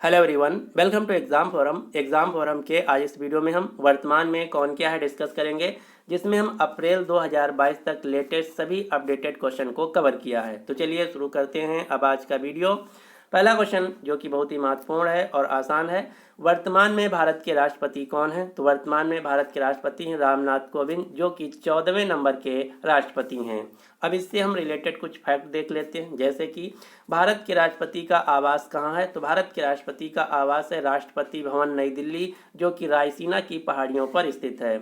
Hello everyone, welcome to exam forum के आज इस वीडियो में हम वर्तमान में कौन क्या है डिस्कस करेंगे, जिसमें हम अप्रैल 2022 तक लेटेस्ट सभी अपडेटेड क्वेश्चन को कवर किया है। तो चलिए शुरू करते हैं अब आज का वीडियो। पहला क्वेश्चन जो कि बहुत ही महत्वपूर्ण है और आसान है, वर्तमान में भारत के राष्ट्रपति कौन हैं? तो वर्तमान में भारत के राष्ट्रपति हैं रामनाथ कोविंद, जो कि 14वें नंबर के राष्ट्रपति हैं। अब इससे हम रिलेटेड कुछ फैक्ट देख लेते हैं, जैसे कि भारत के राष्ट्रपति का आवास कहाँ है? तो भारत के राष्ट्रपति का आवास है राष्ट्रपति भवन नई दिल्ली, जो कि रायसीना की पहाड़ियों पर स्थित है।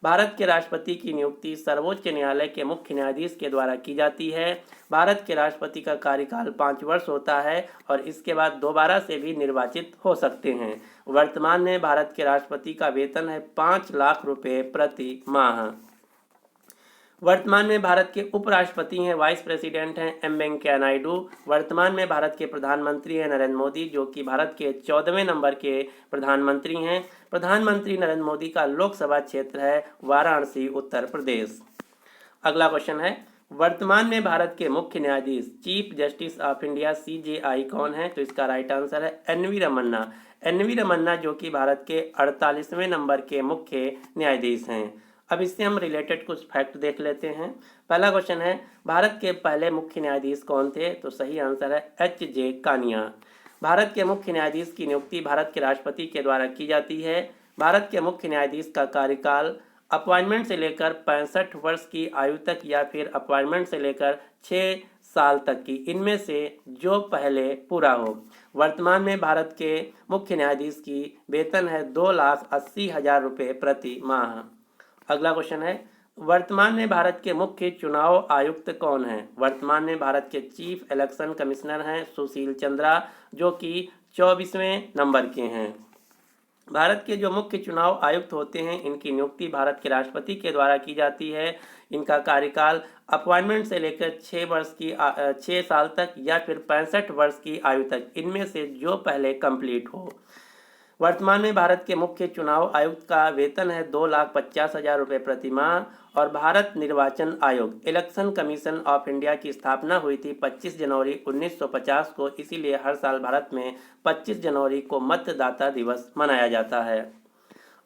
भारत के राष्ट्रपति की नियुक्ति सर्वोच्च न्यायालय के मुख्य न्यायाधीश के द्वारा की जाती है। भारत के राष्ट्रपति का कार्यकाल 5 वर्ष होता है और इसके बाद दोबारा से भी निर्वाचित हो सकते हैं। वर्तमान में भारत के राष्ट्रपति का वेतन है 5 लाख रुपए प्रति माह। वर्तमान में भारत के उपराष्ट्रपति हैं, वाइस प्रेसिडेंट हैं एम वेंकैया नायडू। वर्तमान में भारत के प्रधानमंत्री हैं नरेंद्र मोदी, जो कि भारत के 14वें नंबर के प्रधानमंत्री हैं। प्रधानमंत्री नरेंद्र मोदी का लोकसभा क्षेत्र है वाराणसी, उत्तर प्रदेश। अगला क्वेश्चन है, वर्तमान में भारत के मुख्य न्यायाधीश chief justice of India CJI कौन है? तो इसका राइट आंसर है एन.वी. रमन्ना। एन.वी. रमन्ना जो कि भारत के 48वें नंबर के मुख्य न्यायाधीश हैं। अब इससे हम रिलेटेड कुछ फैक्ट देख लेते हैं। पहला क्वेश्चन है, भारत के पहले मुख्य न्यायाधीश कौन थे? तो सही आंसर है एच.जे. कानिया। भारत के मुख्य न्यायाधीश की नियुक्ति भारत के राष्ट्रपति के द्वारा की जाती है। भारत के मुख्य न्यायाधीश का कार्यकाल अपॉइंटमेंट से लेकर 65 वर्ष की आयु तक या फिर अपॉइंटमेंट से लेकर 6 साल तक की, इनमें से जो पहले पूरा हो। वर्तमान में भारत के मुख्य न्यायाधीश की वेतन है 2,80,000 रुपये प्रति माह। अगला क्वेश्चन है, वर्तमान में भारत के मुख्य चुनाव आयुक्त कौन हैं? वर्तमान में भारत के चीफ इलेक्शन कमिश्नर हैं सुशील चंद्रा, जो कि 24वें नंबर के हैं। भारत के जो मुख्य चुनाव आयुक्त होते हैं, इनकी नियुक्ति भारत के राष्ट्रपति के द्वारा की जाती है। इनका कार्यकाल अपॉइंटमेंट से लेकर 6 साल तक या फिर 65 वर्ष की आयु तक, इनमें से जो पहले कंप्लीट हो। वर्तमान में भारत के मुख्य चुनाव आयुक्त का वेतन है 2,50,000 रुपये प्रति माह। और भारत निर्वाचन आयोग इलेक्शन कमीशन ऑफ इंडिया की स्थापना हुई थी 25 जनवरी 1950 को, इसीलिए हर साल भारत में 25 जनवरी को मतदाता दिवस मनाया जाता है।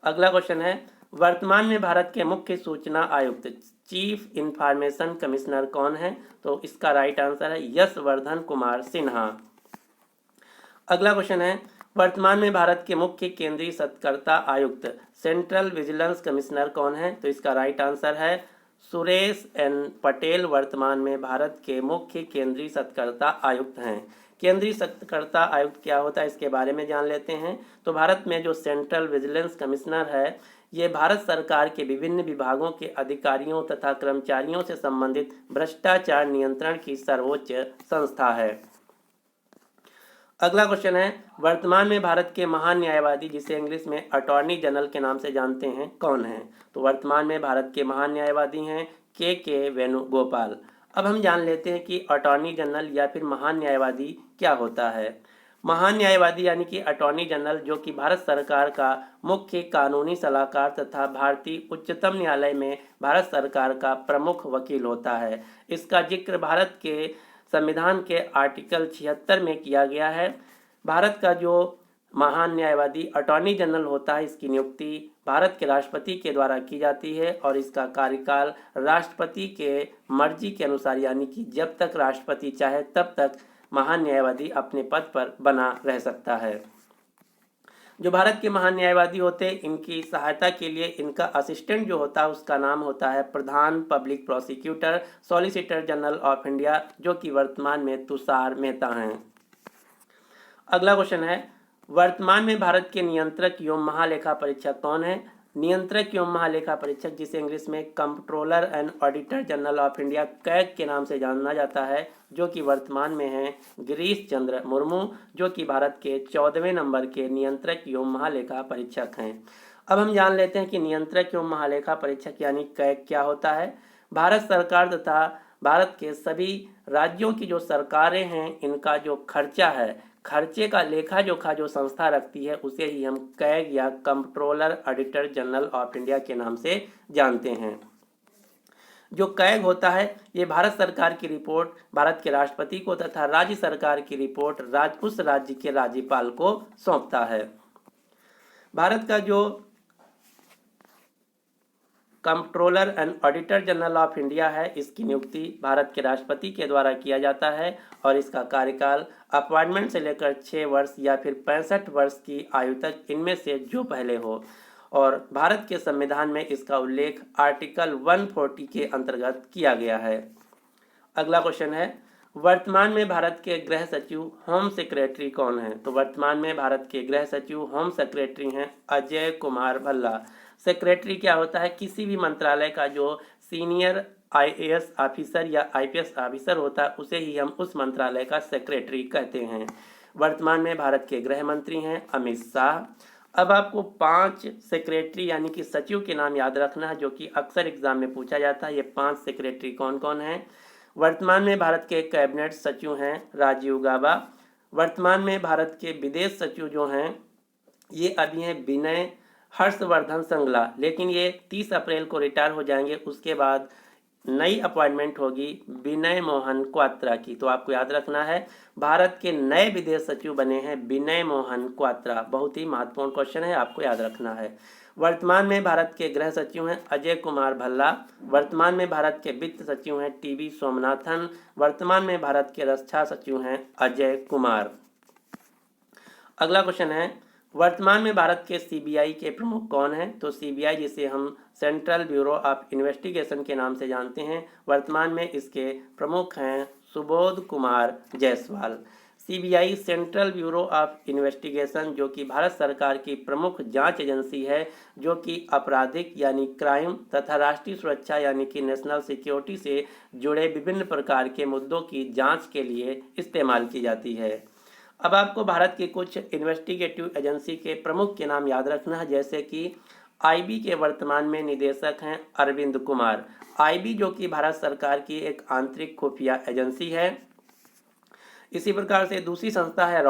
अगला क्वेश्चन है, वर्तमान में भारत के मुख्य सूचना आयुक्त चीफ इंफॉर्मेशन कमिश्नर कौन है? तो इसका राइट आंसर है यशवर्धन कुमार सिन्हा। अगला क्वेश्चन है, वर्तमान में भारत के मुख्य केंद्रीय सतर्कता आयुक्त सेंट्रल विजिलेंस कमिश्नर कौन है? तो इसका राइट आंसर है सुरेश एन पटेल। वर्तमान में भारत के मुख्य केंद्रीय सतर्कता आयुक्त हैं। केंद्रीय सतर्कता आयुक्त क्या होता है, इसके बारे में जान लेते हैं। तो भारत में जो सेंट्रल विजिलेंस कमिश्नर है, ये भारत सरकार के विभिन्न विभागों के अधिकारियों तथा कर्मचारियों से संबंधित भ्रष्टाचार नियंत्रण की सर्वोच्च संस्था है। अगला क्वेश्चन है, वर्तमान में भारत के महान न्यायवादी, जिसे इंग्लिश में अटॉर्नी जनरल के नाम से जानते हैं, कौन हैं? तो वर्तमान में भारत के महान न्यायवादी हैं के वेणुगोपाल। अब हम जान लेते हैं कि अटॉर्नी जनरल या फिर महान न्यायवादी क्या होता है। महान न्यायवादी यानी कि अटॉर्नी जनरल, जो कि भारत सरकार का मुख्य कानूनी सलाहकार तथा भारतीय उच्चतम न्यायालय में भारत सरकार का प्रमुख वकील होता है। इसका जिक्र भारत के संविधान के आर्टिकल 76 में किया गया है। भारत का जो महान न्यायवादी अटॉर्नी जनरल होता है, इसकी नियुक्ति भारत के राष्ट्रपति के द्वारा की जाती है और इसका कार्यकाल राष्ट्रपति के मर्जी के अनुसार, यानी कि जब तक राष्ट्रपति चाहे तब तक महान न्यायवादी अपने पद पर बना रह सकता है। जो भारत के महान न्यायवादी होते हैं, इनकी सहायता के लिए इनका असिस्टेंट जो होता है उसका नाम होता है प्रधान public prosecutor solicitor general of India, जो कि वर्तमान में तुषार मेहता हैं। अगला क्वेश्चन है, वर्तमान में भारत के नियंत्रक एवं महालेखा परीक्षक कौन है? नियंत्रक एवं महालेखा परीक्षक, जिसे इंग्लिश में comptroller and auditor general of India CAG के नाम से जाना जाता है, जो कि वर्तमान में हैं गिरीश चंद्र मुर्मू, जो कि भारत के 14वें नंबर के नियंत्रक एवं महालेखा परीक्षक हैं। अब हम जान लेते हैं कि नियंत्रक एवं महालेखा परीक्षक यानी कैग क्या होता है। भारत सरकार तथा भारत के सभी राज्यों की जो सरकारें हैं, इनका जो खर्चा है, खर्चे का लेखा जोखा जो संस्था रखती है, उसे ही हम कैग या comptroller auditor general of India के नाम से जानते हैं। जो कैग होता है ये भारत सरकार की रिपोर्ट भारत के राष्ट्रपति को तथा राज्य सरकार की रिपोर्ट उस राज्य के राज्यपाल को सौंपता है। भारत का जो controller and auditor general of India है, इसकी नियुक्ति भारत के राष्ट्रपति के द्वारा किया जाता है और इसका कार्यकाल अपॉइंटमेंट से लेकर 6 वर्ष या फिर 65 वर्ष की आयु तक इनमें से जो पहले हो, और भारत के संविधान में इसका उल्लेख आर्टिकल 140 के अंतर्गत किया गया है। अगला क्वेश्चन है, वर्तमान में भारत के गृह सचिव होम सेक्रेटरी कौन है? तो वर्तमान में भारत के गृह सचिव होम सेक्रेटरी हैं अजय कुमार भल्ला। सेक्रेटरी क्या होता है? किसी भी मंत्रालय का जो सीनियर आईएएस ऑफिसर या आईपीएस ऑफिसर होता है उसे ही हम उस मंत्रालय का सेक्रेटरी कहते हैं। वर्तमान में भारत के गृह मंत्री हैं अमित शाह। अब आपको 5 सेक्रेटरी यानी कि सचिव के नाम याद रखना है जो कि अक्सर एग्जाम में पूछा जाता है। ये 5 सेक्रेटरी कौन कौन हैं? वर्तमान में भारत के कैबिनेट सचिव हैं राजीव गाबा। वर्तमान में भारत के विदेश सचिव जो हैं ये अभी हैं विनय हर्षवर्धन श्रृंगला, लेकिन ये 30 अप्रैल को रिटायर हो जाएंगे। उसके बाद नई अपॉइंटमेंट होगी विनय मोहन क्वात्रा की। तो आपको याद रखना है भारत के नए विदेश सचिव बने हैं विनय मोहन क्वात्रा। बहुत ही महत्वपूर्ण क्वेश्चन है, आपको याद रखना है। वर्तमान में भारत के गृह सचिव हैं अजय कुमार भल्ला। वर्तमान में भारत के वित्त सचिव हैं टीवी सोमनाथन। वर्तमान में भारत के रक्षा सचिव हैं अजय कुमार। अगला क्वेश्चन है, वर्तमान में भारत के सीबीआई के प्रमुख कौन हैं? तो सीबीआई जिसे हम सेंट्रल ब्यूरो ऑफ इन्वेस्टिगेशन के नाम से जानते हैं, वर्तमान में इसके प्रमुख हैं Subodh Kumar Jaiswal. CBI central bureau of investigation जो कि भारत सरकार की प्रमुख जांच एजेंसी है, जो कि आपराधिक यानी क्राइम तथा राष्ट्रीय सुरक्षा यानी कि नेशनल सिक्योरिटी से जुड़े विभिन्न प्रकार के मुद्दों की जांच के लिए इस्तेमाल की जाती है। अब आपको भारत की कुछ इन्वेस्टिगेटिव एजेंसी के प्रमुख के नाम याद रखना है, जैसे कि आईबी के वर्तमान में निदेशक हैं अरविंद कुमार। आईबी जो कि भारत सरकार की एक आंतरिक खुफिया एजेंसी है। इसी प्रकार से दूसरी संस्था है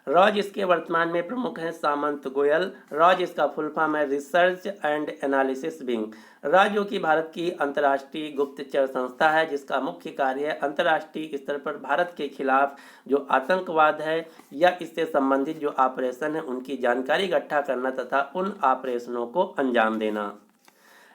रॉ जिसके वर्तमान में प्रमुख हैं सामंत गोयल। रॉ जिसका फुल फॉर्म है research and analysis wing. Raw जो कि भारत की अंतर्राष्ट्रीय गुप्तचर संस्था है जिसका मुख्य कार्य है अंतर्राष्ट्रीय स्तर पर भारत के खिलाफ जो आतंकवाद है या इससे संबंधित जो ऑपरेशन है उनकी जानकारी इकट्ठा करना तथा उन ऑपरेशनों को अंजाम देना।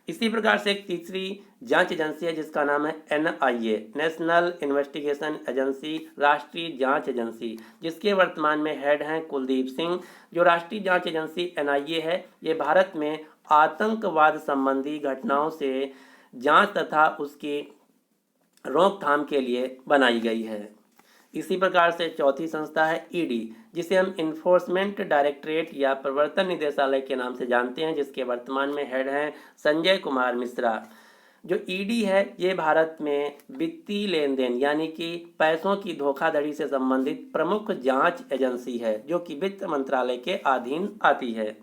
इसी प्रकार से एक तीसरी जांच एजेंसी है जिसका नाम है एनआईए, नेशनल इन्वेस्टिगेशन एजेंसी, राष्ट्रीय जांच एजेंसी, जिसके वर्तमान में हेड हैं कुलदीप सिंह। जो राष्ट्रीय जांच एजेंसी एनआईए है ये भारत में आतंकवाद संबंधी घटनाओं से जांच तथा उसकी रोकथाम के लिए बनाई गई है। इसी प्रकार से चौथी संस्था है ईडी जिसे हम इन्फोर्समेंट डायरेक्टरेट या प्रवर्तन निदेशालय के नाम से जानते हैं, जिसके वर्तमान में हेड हैं संजय कुमार मिश्रा। जो ईडी है ये भारत में वित्तीय लेन देन यानी कि पैसों की धोखाधड़ी से संबंधित प्रमुख जांच एजेंसी है जो कि वित्त मंत्रालय के अधीन आती है।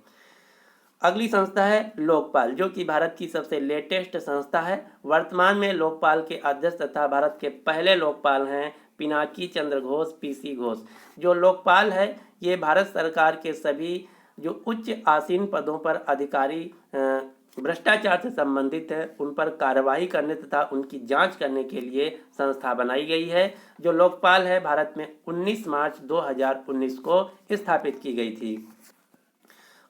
अगली संस्था है लोकपाल जो कि भारत की सबसे लेटेस्ट संस्था है। वर्तमान में लोकपाल के अध्यक्ष तथा भारत के पहले लोकपाल हैं पिनाकी चंद्र घोष पीसी घोष। जो लोकपाल है ये भारत सरकार के सभी जो उच्च आसीन पदों पर अधिकारी भ्रष्टाचार से संबंधित है उन पर कार्रवाई करने तथा उनकी जांच करने के लिए संस्था बनाई गई है। जो लोकपाल है भारत में 19 मार्च 2019 को स्थापित की गई थी।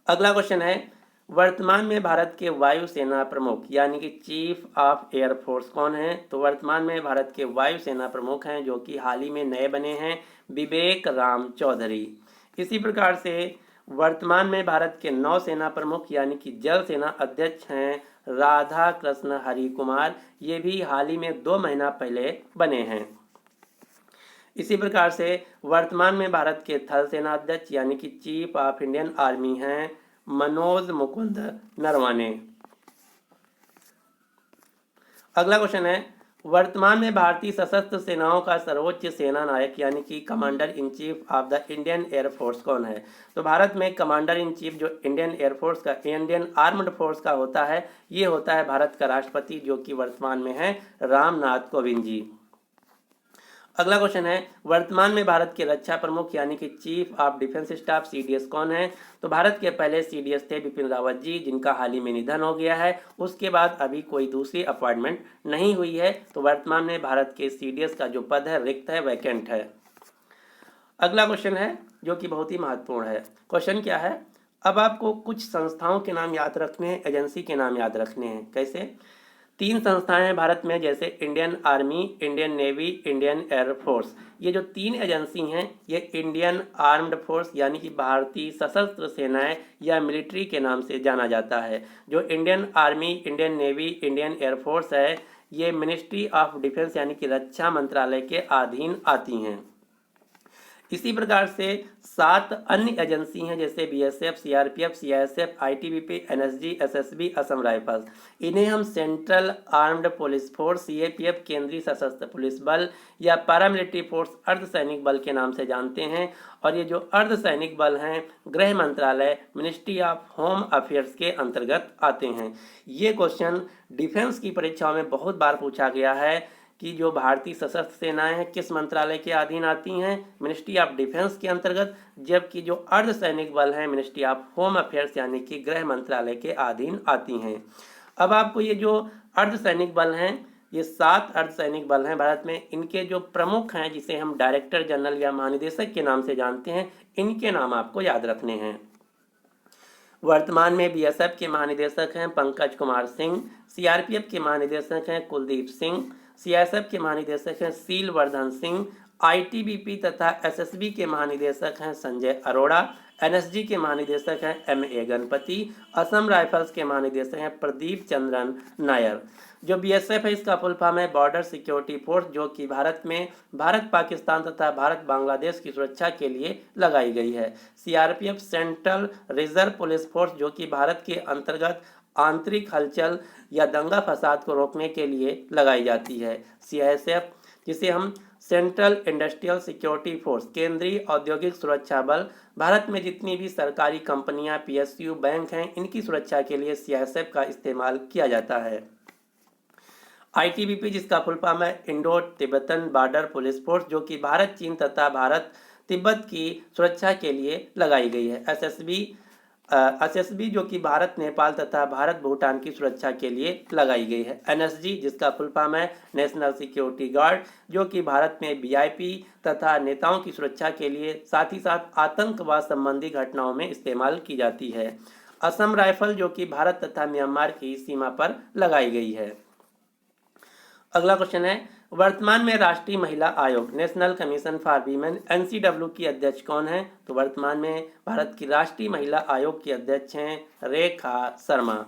अगला क्वेश्चन है, वर्तमान में भारत के वायुसेना प्रमुख यानी कि चीफ ऑफ एयरफोर्स कौन है? तो वर्तमान में भारत के वायुसेना प्रमुख हैं जो कि हाल ही में नए बने हैं विवेक राम चौधरी। इसी प्रकार से वर्तमान में भारत के नौसेना प्रमुख यानी कि जल सेना अध्यक्ष हैं राधा कृष्ण हरि कुमार। ये भी हाल ही में 2 महीना पहले बने हैं। इसी प्रकार से वर्तमान में भारत के थल सेना अध्यक्ष यानी कि चीफ ऑफ इंडियन आर्मी हैं मनोज मुकुंद नरवाने। अगला क्वेश्चन है, वर्तमान में भारतीय सशस्त्र सेनाओं का सर्वोच्च सेना नायक यानी कि commander in chief of the Indian air force कौन है? तो भारत में कमांडर इन चीफ जो इंडियन एयरफोर्स का इंडियन आर्म्ड फोर्स का होता है ये होता है भारत का राष्ट्रपति जो कि वर्तमान में है रामनाथ कोविंद जी। अगला क्वेश्चन है, वर्तमान में भारत के रक्षा प्रमुख यानी कि chief of defence staff CDS कौन है? तो भारत के पहले सीडीएस थे बिपिन रावत जी, जिनका हाल ही में निधन हो गया है। उसके बाद अभी कोई दूसरी अपॉइंटमेंट नहीं हुई है, तो वर्तमान में भारत के सीडीएस का जो पद है रिक्त है, वैकेंट है। अगला क्वेश्चन है जो कि बहुत ही महत्वपूर्ण है। क्वेश्चन क्या है, अब आपको कुछ संस्थाओं के नाम याद रखने हैं, एजेंसी के नाम याद रखने हैं। कैसे? 3 संस्थाएं हैं भारत में, जैसे Indian army, Indian navy, Indian air force. ये जो 3 एजेंसी हैं, ये इंडियन आर्म्ड फोर्स यानी कि भारतीय सशस्त्र सेनाएं या मिलिट्री के नाम से जाना जाता है। जो Indian army, Indian navy, Indian air force है, ये मिनिस्ट्री ऑफ डिफेंस यानी कि रक्षा मंत्रालय के अधीन आती हैं। इसी प्रकार से 7 अन्य एजेंसी हैं, जैसे BSF, CRPF, CISF, ITBP, NSG, SSB, Assam rifles. इन्हें हम central armed police force, CAPF, केंद्रीय सशस्त्र पुलिस बल या पैरामिलिट्री फोर्स, अर्धसैनिक बल के नाम से जानते हैं। और ये जो अर्धसैनिक बल हैं, गृह मंत्रालय, मिनिस्ट्री ऑफ होम अफेयर्स के अंतर्गत आते हैं। ये क्वेश्चन डिफेंस की परीक्षाओं में बहुत बार पूछा गया है कि जो भारतीय सशस्त्र सेनाएं हैं किस मंत्रालय के अधीन आती हैं? मिनिस्ट्री ऑफ डिफेंस के अंतर्गत, जबकि जो अर्धसैनिक बल हैं मिनिस्ट्री ऑफ होम अफेयर्स यानी कि गृह मंत्रालय के अधीन आती हैं। अब आपको ये जो अर्धसैनिक बल हैं, ये 7 अर्धसैनिक बल हैं भारत में, इनके जो प्रमुख हैं, जिसे हम डायरेक्टर जनरल या महानिदेशक के नाम से जानते हैं, इनके नाम आपको याद रखने हैं। वर्तमान में बीएसएफ के महानिदेशक हैं पंकज कुमार सिंह, सीआरपीएफ के महानिदेशक हैं कुलदीप सिंह, सीआईएसएफ के महानिदेशक हैं सील वर्धन सिंह, आईटीबीपी तथा एसएसबी के महानिदेशक हैं संजय अरोड़ा, एनएसजी के महानिदेशक हैं एमए गणपति, असम राइफल्स के महानिदेशक हैं प्रदीप चंद्रन नायर। जो बीएसएफ है, इसका फुल फॉर्म है बॉर्डर सिक्योरिटी फोर्स, जो कि भारत में भारत पाकिस्तान तथा भारत बांग्लादेश की सुरक्षा के लिए लगाई गई है। CRPF central reserve police force, जो कि भारत के अंतर्गत आंतरिक हलचल या दंगा फसाद को रोकने के लिए लगाई जाती है। सीआईएसएफ, जिसे हम सेंट्रल इंडस्ट्रियल सिक्योरिटी फोर्स, केंद्रीय औद्योगिक सुरक्षा बल, भारत में जितनी भी सरकारी कंपनियां, पीएसयू, बैंक हैं, इनकी सुरक्षा के लिए सीआईएसएफ का इस्तेमाल किया जाता है। आईटीबीपी, जिसका फुल फॉर्म है Indo Tibetan border police force, जो कि भारत चीन तथा भारत तिब्बत की सुरक्षा के लिए लगाई गई है। एसएसबी, जो कि भारत नेपाल तथा भारत भूटान की सुरक्षा के लिए लगाई गई है। एनएसजी, जिसका फुल फॉर्म है नेशनल सिक्योरिटी गार्ड, जो कि भारत में वीआईपी तथा नेताओं की सुरक्षा के लिए, साथ ही साथ आतंकवाद संबंधी घटनाओं में इस्तेमाल की जाती है। असम राइफल, जो कि भारत तथा म्यांमार की सीमा पर लगाई गई है। अगला क्वेश्चन है, वर्तमान में राष्ट्रीय महिला आयोग, national commission for women, NCW की अध्यक्ष कौन है? तो वर्तमान में भारत की राष्ट्रीय महिला आयोग की अध्यक्ष हैं रेखा शर्मा।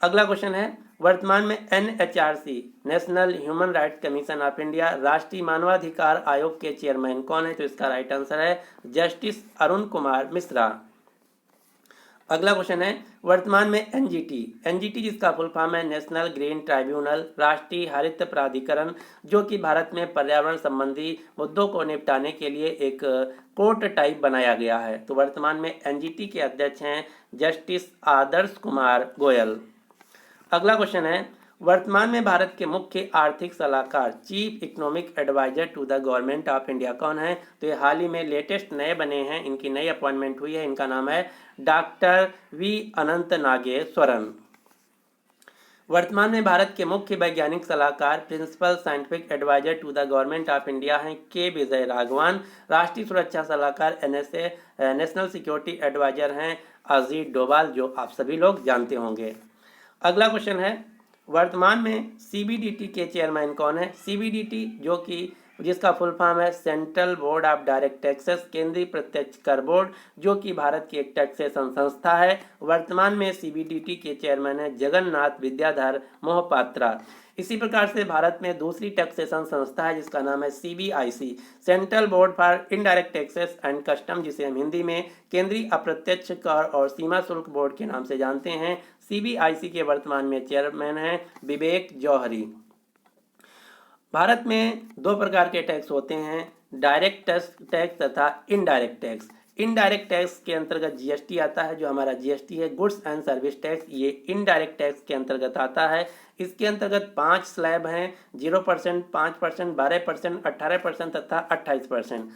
अगला क्वेश्चन है, वर्तमान में NHRC, national human rights commission of India, राष्ट्रीय मानवाधिकार आयोग के चेयरमैन कौन है? तो इसका राइट आंसर है जस्टिस अरुण कुमार मिश्रा। अगला क्वेश्चन है, वर्तमान में एनजीटी, जिसका फुल फॉर्म है नेशनल ग्रीन ट्राइब्यूनल, राष्ट्रीय हरित प्राधिकरण, जो कि भारत में पर्यावरण संबंधी मुद्दों को निपटाने के लिए एक कोर्ट टाइप बनाया गया है। तो वर्तमान में एनजीटी के अध्यक्ष हैं जस्टिस आदर्श कुमार गोयल। अगला क्वेश्चन है, वर्तमान में भारत के मुख्य आर्थिक सलाहकार, chief economic adviser to the government of India कौन है? तो ये हाल ही में लेटेस्ट नए बने हैं, इनकी नई अपॉइंटमेंट हुई है। इनका नाम है डॉक्टर वी अनंत नागेश्वरन। वर्तमान में भारत के मुख्य वैज्ञानिक सलाहकार, principal scientific adviser to the government of India हैं के विजय राघवन। राष्ट्रीय सुरक्षा सलाहकार एनएसए, नेशनल सिक्योरिटी एडवाइजर हैं अजीत डोभाल, जो आप सभी लोग जानते होंगे। अगला क्वेश्चन है, वर्तमान में सीबीडीटी के चेयरमैन कौन है? सीबीडीटी, जो कि जिसका फुल फॉर्म है central board of direct taxes, केंद्रीय प्रत्यक्ष कर बोर्ड, जो कि भारत की एक टैक्सेशन संस्था है। वर्तमान में सीबीडीटी के चेयरमैन है जगन्नाथ विद्याधर मोहपात्रा। इसी प्रकार से भारत में दूसरी टैक्सेशन संस्था है, जिसका नाम है CBIC, central board for indirect taxes and custom, जिसे हम हिंदी में केंद्रीय अप्रत्यक्ष कर और सीमा शुल्क बोर्ड के नाम से जानते हैं। सीबीआईसी के वर्तमान में चेयरमैन हैं विवेक जौहरी। भारत में 2 प्रकार के टैक्स होते हैं, डायरेक्ट टैक्स तथा इनडायरेक्ट टैक्स। इनडायरेक्ट टैक्स के अंतर्गत जीएसटी आता है। जो हमारा जीएसटी है गुड्स एंड सर्विस टैक्स, ये इनडायरेक्ट टैक्स के अंतर्गत आता है। इसके अंतर्गत 5 स्लैब हैं, 0%, 5%, 12%, 18% तथा 28%।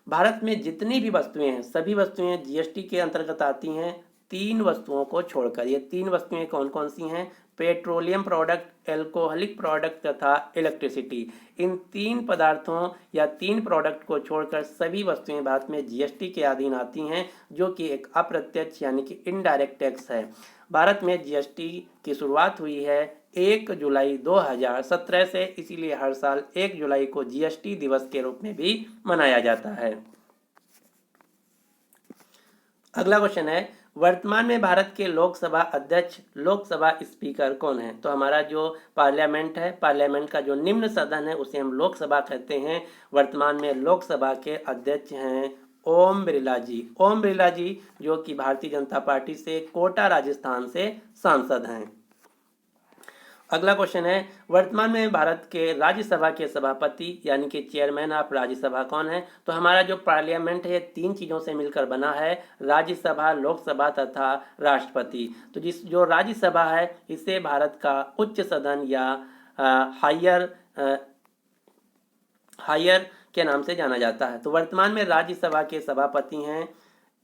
भारत में जितनी भी वस्तुएं हैं सभी वस्तुएं जीएसटी के अंतर्गत आती हैं, 3 वस्तुओं को छोड़कर। ये 3 वस्तुएं कौन कौन सी हैं? पेट्रोलियम प्रोडक्ट, एल्कोहलिक प्रोडक्ट तथा इलेक्ट्रिसिटी। इन 3 पदार्थों या 3 प्रोडक्ट को छोड़कर सभी वस्तुएं भारत में जीएसटी के अधीन आती हैं, जो कि एक अप्रत्यक्ष यानी कि इनडायरेक्ट टैक्स है। भारत में जीएसटी की शुरुआत हुई है 1 जुलाई 2017 से, इसीलिए हर साल 1 जुलाई को जीएसटी दिवस के रूप में भी मनाया जाता है। अगला क्वेश्चन है, वर्तमान में भारत के लोकसभा अध्यक्ष, लोकसभा स्पीकर कौन है? तो हमारा जो पार्लियामेंट है, पार्लियामेंट का जो निम्न सदन है उसे हम लोकसभा कहते हैं। वर्तमान में लोकसभा के अध्यक्ष हैं ओम बिरला जी। ओम बिरला जी जो कि भारतीय जनता पार्टी से कोटा राजस्थान से सांसद हैं। अगला क्वेश्चन है, वर्तमान में भारत के राज्यसभा के सभापति यानी कि चेयरमैन ऑफ राज्यसभा कौन है? तो हमारा जो पार्लियामेंट है 3 चीज़ों से मिलकर बना है, राज्यसभा, लोकसभा तथा राष्ट्रपति। तो जो राज्यसभा है इसे भारत का उच्च सदन या हायर के नाम से जाना जाता है। तो वर्तमान में राज्यसभा के सभापति हैं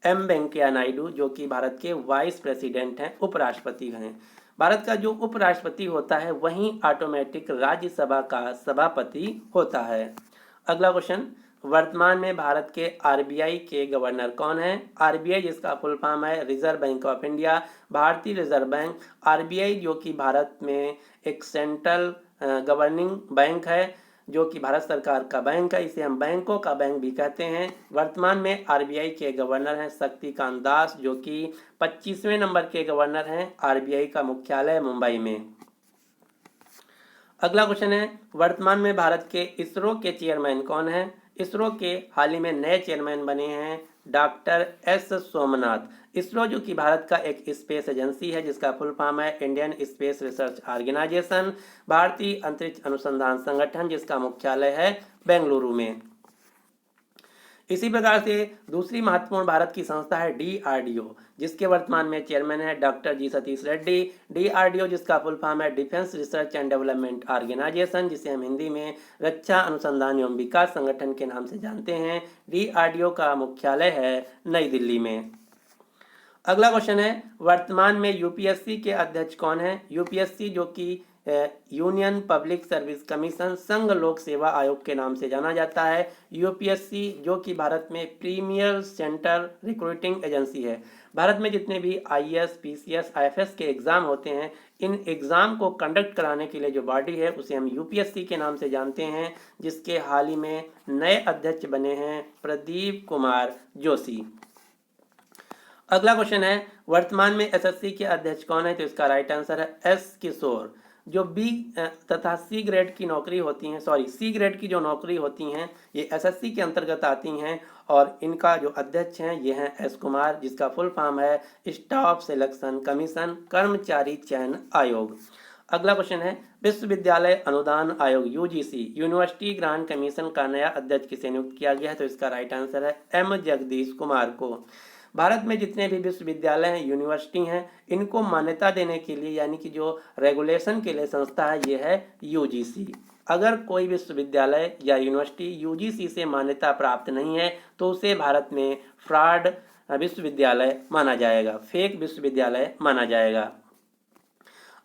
एम वेंकैया नायडू, जो कि भारत के वाइस प्रेसिडेंट हैं, उपराष्ट्रपति हैं। भारत का जो उपराष्ट्रपति होता है वहीं ऑटोमेटिक राज्यसभा का सभापति होता है। अगला क्वेश्चन, वर्तमान में भारत के आरबीआई के गवर्नर कौन है? आरबीआई जिसका फुल फॉर्म है रिजर्व बैंक ऑफ इंडिया, भारतीय रिजर्व बैंक। आरबीआई जो कि भारत में एक सेंट्रल गवर्निंग बैंक है, जो कि भारत सरकार का बैंक है, इसे हम बैंकों का बैंक भी कहते हैं। वर्तमान में आरबीआई के गवर्नर हैं शक्तिकांत दास, जो कि 25वें नंबर के गवर्नर हैं। आरबीआई का मुख्यालय मुंबई में। अगला क्वेश्चन है, वर्तमान में भारत के इसरो के चेयरमैन कौन है? इसरो के हाल ही में नए चेयरमैन बने हैं डॉक्टर एस सोमनाथ। इसरो जो कि भारत का एक स्पेस एजेंसी है जिसका फुल फॉर्म है इंडियन स्पेस रिसर्च ऑर्गेनाइजेशन, भारतीय अंतरिक्ष अनुसंधान संगठन, जिसका मुख्यालय है बेंगलुरु में। इसी प्रकार से दूसरी महत्वपूर्ण भारत की संस्था है डीआरडीओ, जिसके वर्तमान में चेयरमैन है doctor G Satish Reddy. DRDO जिसका फुल फॉर्म है defence research and development organisation, जिसे हम हिंदी में रक्षा अनुसंधान एवं विकास संगठन के नाम से जानते हैं। डीआरडीओ का मुख्यालय है नई दिल्ली में। अगला क्वेश्चन है, वर्तमान में यूपीएससी के अध्यक्ष कौन है? यूपीएससी जो कि यूनियन पब्लिक सर्विस कमीशन, संघ लोक सेवा आयोग के नाम से जाना जाता है। यूपीएससी जो कि भारत में प्रीमियर सेंटर रिक्रूटिंग एजेंसी है। भारत में जितने भी आईएएस, पीसीएस, आईएफएस के एग्जाम होते हैं, इन एग्जाम को कंडक्ट कराने के लिए जो बॉडी है उसे हम यूपीएससी के नाम से जानते हैं, जिसके हाल ही में नए अध्यक्ष बने हैं प्रदीप कुमार जोशी। अगला क्वेश्चन है, वर्तमान में एसएससी के अध्यक्ष कौन है? तो इसका राइट आंसर है एस किशोर। जो बी तथा सी ग्रेड की नौकरी होती हैं, सी ग्रेड की जो नौकरी होती हैं ये एसएससी के अंतर्गत आती हैं, और इनका जो अध्यक्ष हैं ये हैं एस कुमार, जिसका फुल फॉर्म है स्टाफ सिलेक्शन कमीशन, कर्मचारी चयन आयोग। अगला क्वेश्चन है, विश्वविद्यालय अनुदान आयोग यूजीसी, यूनिवर्सिटी ग्रांट कमीशन का नया अध्यक्ष किसे नियुक्त किया गया है? तो इसका राइट आंसर है एम जगदीश कुमार को। भारत में जितने भी विश्वविद्यालय हैं, यूनिवर्सिटी हैं, इनको मान्यता देने के लिए यानी कि जो रेगुलेशन के लिए संस्था है ये है यूजीसी। अगर कोई विश्वविद्यालय या यूनिवर्सिटी यूजीसी से मान्यता प्राप्त नहीं है तो उसे भारत में फ्रॉड विश्वविद्यालय माना जाएगा, फेक विश्वविद्यालय माना जाएगा।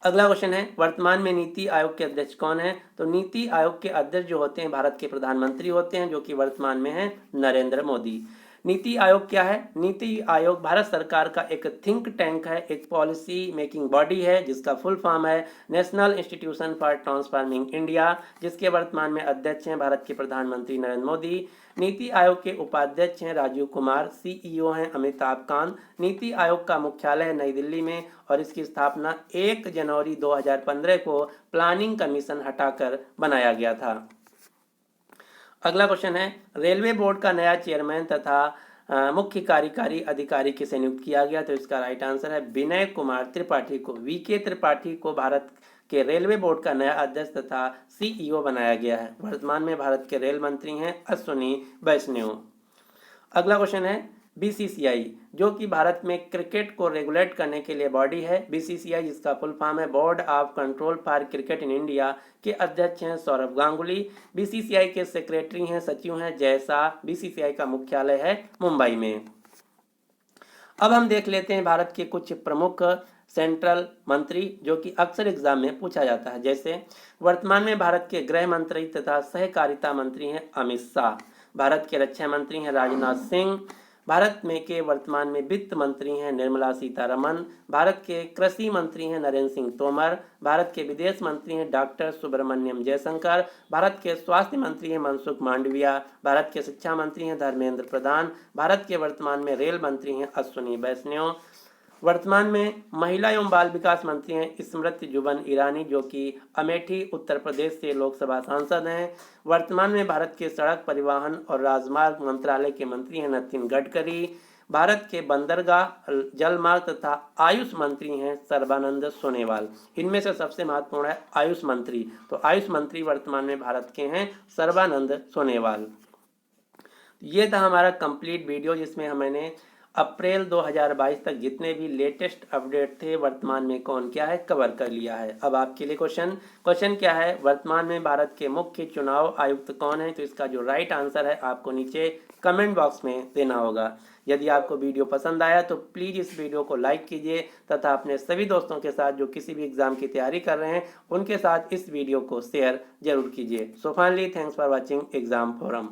अगला क्वेश्चन है, वर्तमान में नीति आयोग के अध्यक्ष कौन है? तो नीति आयोग के अध्यक्ष जो होते हैं भारत के प्रधानमंत्री होते हैं, जो कि वर्तमान में है नरेंद्र मोदी। नीति आयोग क्या है? नीति आयोग भारत सरकार का एक थिंक टैंक है, एक पॉलिसी मेकिंग बॉडी है, जिसका फुल फॉर्म है national institution for transforming India, जिसके वर्तमान में अध्यक्ष हैं भारत के प्रधानमंत्री नरेंद्र मोदी। नीति आयोग के उपाध्यक्ष हैं राजीव कुमार, सीईओ हैं अमिताभ कांत। नीति आयोग का मुख्यालय है नई दिल्ली में और इसकी स्थापना 1 जनवरी 2015 को प्लानिंग कमीशन हटाकर बनाया गया था। अगला क्वेश्चन है, रेलवे बोर्ड का नया चेयरमैन तथा मुख्य कार्यकारी अधिकारी किसे नियुक्त किया गया? तो इसका राइट आंसर है विनय कुमार त्रिपाठी को। वीके त्रिपाठी को भारत के रेलवे बोर्ड का नया अध्यक्ष तथा सीईओ बनाया गया है। वर्तमान में भारत के रेल मंत्री हैं अश्विनी वैष्णव। अगला क्वेश्चन है, बीसीसीआई जो कि भारत में क्रिकेट को रेगुलेट करने के लिए बॉडी है। बीसीसीआई जिसका फुल फॉर्म है board of control for cricket in India के अध्यक्ष हैं सौरभ गांगुली। बीसीसीआई के सेक्रेटरी हैं, सचिव हैं जय शाह। बीसीसीआई का मुख्यालय है मुंबई में। अब हम देख लेते हैं भारत के कुछ प्रमुख सेंट्रल मंत्री जो कि अक्सर एग्जाम में पूछा जाता है। जैसे वर्तमान में भारत के गृह मंत्री तथा सहकारिता मंत्री हैं अमित शाह। भारत के रक्षा मंत्री हैं राजनाथ सिंह। भारत में के वर्तमान में वित्त मंत्री हैं निर्मला सीतारमण। भारत के कृषि मंत्री हैं नरेंद्र सिंह तोमर। भारत के विदेश मंत्री हैं डॉक्टर सुब्रमण्यम जयशंकर। भारत के स्वास्थ्य मंत्री हैं मनसुख मांडविया। भारत के शिक्षा मंत्री हैं धर्मेंद्र प्रधान। भारत के वर्तमान में रेल मंत्री हैं अश्विनी वैष्णव। वर्तमान में महिला एवं बाल विकास मंत्री हैं स्मृति जुबिन ईरानी जो कि अमेठी उत्तर प्रदेश से लोकसभा सांसद हैं। वर्तमान में भारत के सड़क परिवहन और राजमार्ग मंत्रालय के मंत्री हैं नितिन गडकरी। भारत के बंदरगाह जलमार्ग तथा आयुष मंत्री हैं सर्बानंद सोनोवाल। इनमें से सबसे महत्वपूर्ण है आयुष मंत्री, तो आयुष मंत्री वर्तमान में भारत के हैं सर्बानंद सोनोवाल। ये था हमारा कंप्लीट वीडियो जिसमें मैंने अप्रैल 2022 तक जितने भी लेटेस्ट अपडेट थे वर्तमान में कौन क्या है कवर कर लिया है। अब आपके लिए क्वेश्चन क्या है, वर्तमान में भारत के मुख्य चुनाव आयुक्त कौन है? तो इसका जो राइट आंसर है आपको नीचे कमेंट बॉक्स में देना होगा। यदि आपको वीडियो पसंद आया तो प्लीज़ इस वीडियो को लाइक कीजिए तथा अपने सभी दोस्तों के साथ जो किसी भी एग्जाम की तैयारी कर रहे हैं उनके साथ इस वीडियो को शेयर जरूर कीजिए। So finally thanks for watching exam forum.